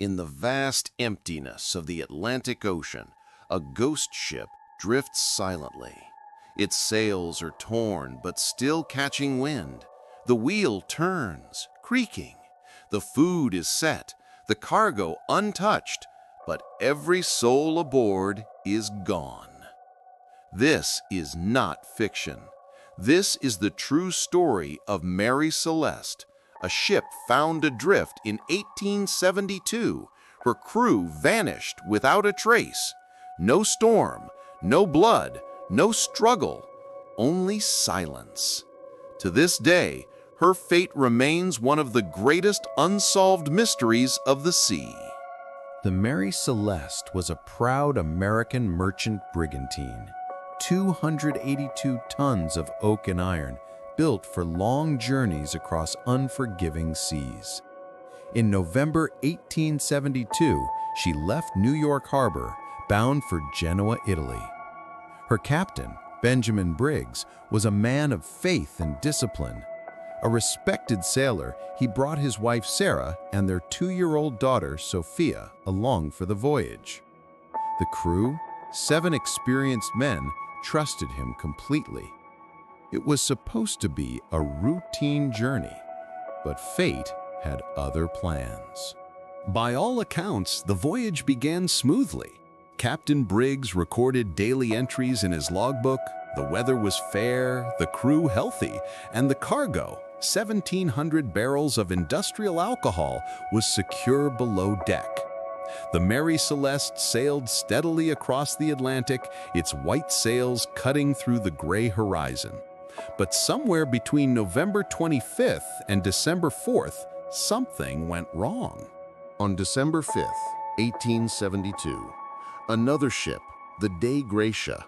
In the vast emptiness of the Atlantic Ocean, a ghost ship drifts silently. Its sails are torn but still catching wind. The wheel turns, creaking. The food is set, the cargo untouched, but every soul aboard is gone. This is not fiction. This is the true story of Mary Celeste, a ship found adrift in 1872. Her crew vanished without a trace. No storm, no blood, no struggle, only silence. To this day, her fate remains one of the greatest unsolved mysteries of the sea. The Mary Celeste was a proud American merchant brigantine, 282 tons of oak and iron, built for long journeys across unforgiving seas. In November 1872, she left New York Harbor, bound for Genoa, Italy. Her captain, Benjamin Briggs, was a man of faith and discipline. A respected sailor, he brought his wife Sarah and their 2-year-old daughter Sophia along for the voyage. The crew, 7 experienced men, trusted him completely. It was supposed to be a routine journey, but fate had other plans. By all accounts, the voyage began smoothly. Captain Briggs recorded daily entries in his logbook. The weather was fair, the crew healthy, and the cargo, 1,700 barrels of industrial alcohol, was secure below deck. The Mary Celeste sailed steadily across the Atlantic, its white sails cutting through the gray horizon. But somewhere between November 25th and December 4th, something went wrong. On December 5th, 1872, another ship, the Dei Gratia,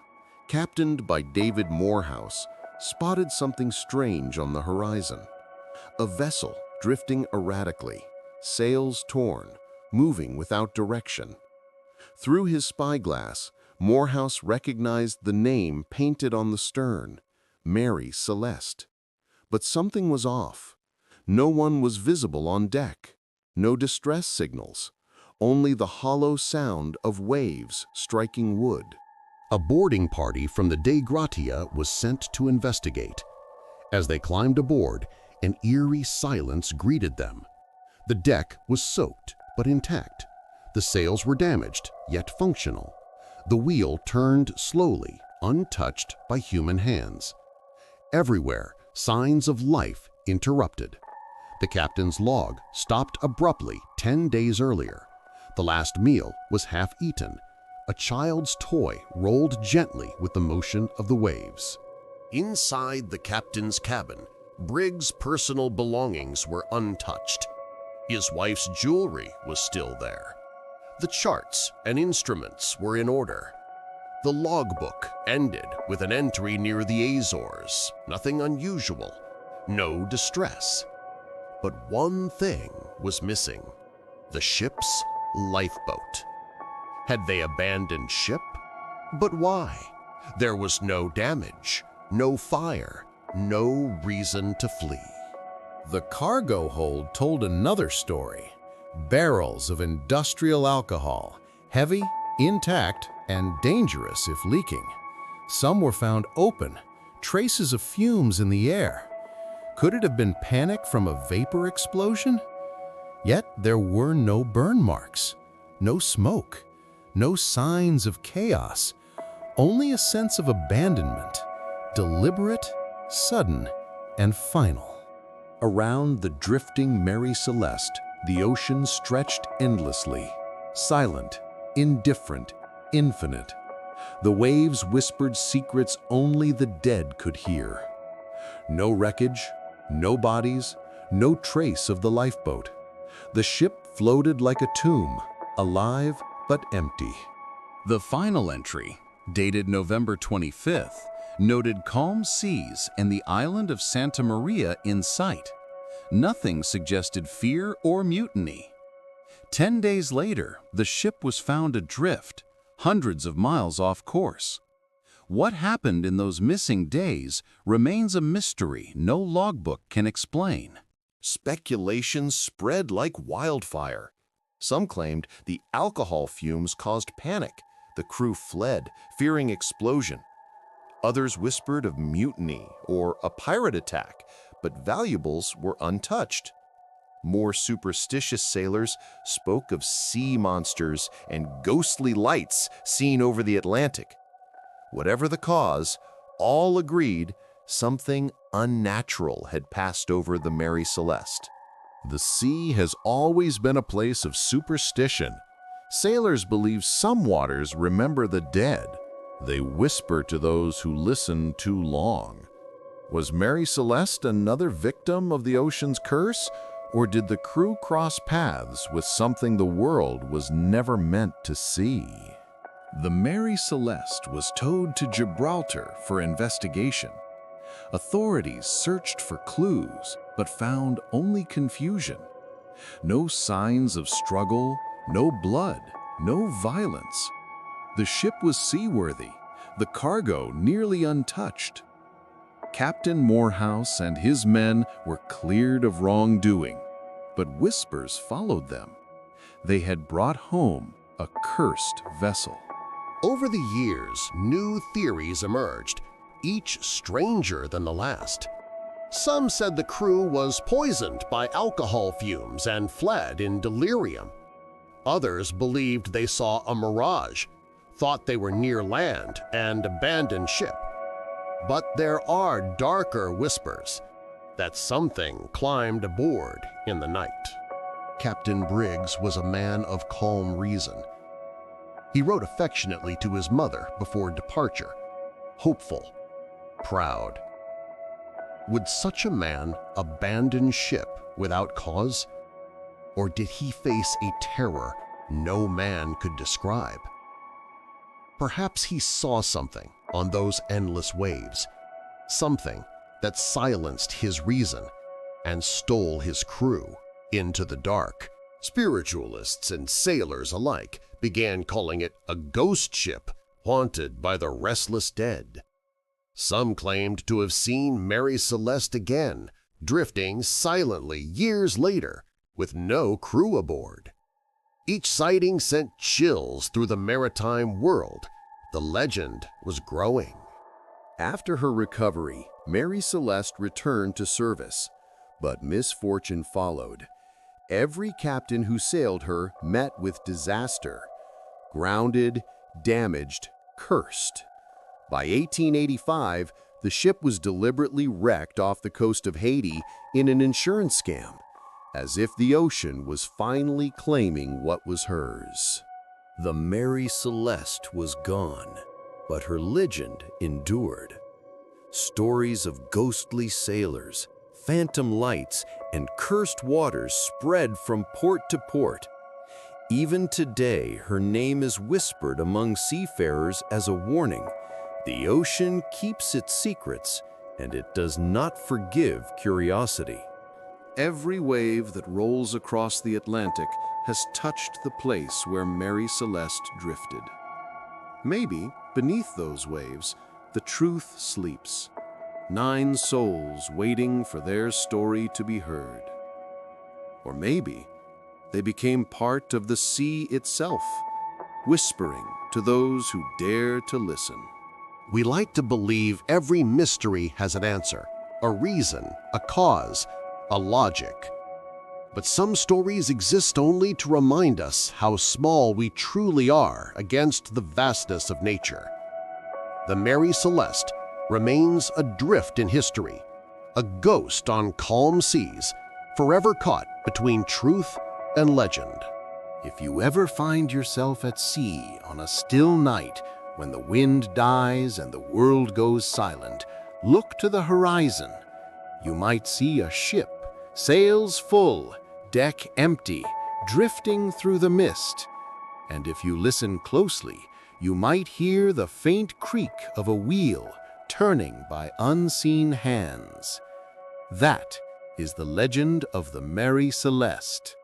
captained by David Morehouse, spotted something strange on the horizon. A vessel drifting erratically, sails torn, moving without direction. Through his spyglass, Morehouse recognized the name painted on the stern, Mary Celeste. But something was off. No one was visible on deck. No distress signals. Only the hollow sound of waves striking wood. A boarding party from the Dei Gratia was sent to investigate. As they climbed aboard, an eerie silence greeted them. The deck was soaked but intact. The sails were damaged, yet functional. The wheel turned slowly, untouched by human hands. Everywhere, signs of life interrupted. The captain's log stopped abruptly 10 days earlier. The last meal was half-eaten. A child's toy rolled gently with the motion of the waves. Inside the captain's cabin, Briggs' personal belongings were untouched. His wife's jewelry was still there. The charts and instruments were in order. The logbook ended with an entry near the Azores, nothing unusual, no distress. But one thing was missing: the ship's lifeboat. Had they abandoned ship? But why? There was no damage, no fire, no reason to flee. The cargo hold told another story. Barrels of industrial alcohol, heavy, intact, and dangerous if leaking. Some were found open, traces of fumes in the air. Could it have been panic from a vapor explosion? Yet there were no burn marks, no smoke, no signs of chaos, only a sense of abandonment, deliberate, sudden, and final. Around the drifting Mary Celeste, the ocean stretched endlessly, silent, indifferent, infinite. The waves whispered secrets only the dead could hear. No wreckage, no bodies, no trace of the lifeboat. The ship floated like a tomb, alive but empty. The final entry, dated November 25th, noted calm seas and the island of Santa Maria in sight. Nothing suggested fear or mutiny. 10 days later, the ship was found adrift, hundreds of miles off course. What happened in those missing days remains a mystery no logbook can explain. Speculation spread like wildfire. Some claimed the alcohol fumes caused panic. The crew fled, fearing explosion. Others whispered of mutiny or a pirate attack, but valuables were untouched. More superstitious sailors spoke of sea monsters and ghostly lights seen over the Atlantic. Whatever the cause, all agreed something unnatural had passed over the Mary Celeste. The sea has always been a place of superstition. Sailors believe some waters remember the dead. They whisper to those who listen too long. Was Mary Celeste another victim of the ocean's curse, or did the crew cross paths with something the world was never meant to see? The Mary Celeste was towed to Gibraltar for investigation. Authorities searched for clues, but found only confusion. No signs of struggle, no blood, no violence. The ship was seaworthy, the cargo nearly untouched. Captain Morehouse and his men were cleared of wrongdoing, but whispers followed them. They had brought home a cursed vessel. Over the years, new theories emerged, each stranger than the last. Some said the crew was poisoned by alcohol fumes and fled in delirium. Others believed they saw a mirage, thought they were near land, and abandoned ship. But there are darker whispers that something climbed aboard in the night. Captain Briggs was a man of calm reason. He wrote affectionately to his mother before departure, hopeful, proud. Would such a man abandon ship without cause? Or did he face a terror no man could describe? Perhaps he saw something on those endless waves, something that silenced his reason and stole his crew into the dark. Spiritualists and sailors alike began calling it a ghost ship haunted by the restless dead. Some claimed to have seen Mary Celeste again, drifting silently years later with no crew aboard. Each sighting sent chills through the maritime world. The legend was growing. After her recovery, Mary Celeste returned to service, but misfortune followed. Every captain who sailed her met with disaster. Grounded, damaged, cursed. By 1885, the ship was deliberately wrecked off the coast of Haiti in an insurance scam, as if the ocean was finally claiming what was hers. The Mary Celeste was gone, but her legend endured. Stories of ghostly sailors, phantom lights, and cursed waters spread from port to port. Even today, her name is whispered among seafarers as a warning. The ocean keeps its secrets, and it does not forgive curiosity. Every wave that rolls across the Atlantic has touched the place where Mary Celeste drifted. Maybe beneath those waves, the truth sleeps. 9 souls waiting for their story to be heard. Or maybe they became part of the sea itself, whispering to those who dare to listen. We like to believe every mystery has an answer, a reason, a cause, a logic. But some stories exist only to remind us how small we truly are against the vastness of nature. The Mary Celeste remains adrift in history, a ghost on calm seas, forever caught between truth and legend. If you ever find yourself at sea on a still night when the wind dies and the world goes silent, look to the horizon. You might see a ship, sails full, deck empty, drifting through the mist. And if you listen closely, you might hear the faint creak of a wheel turning by unseen hands. That is the legend of the Mary Celeste.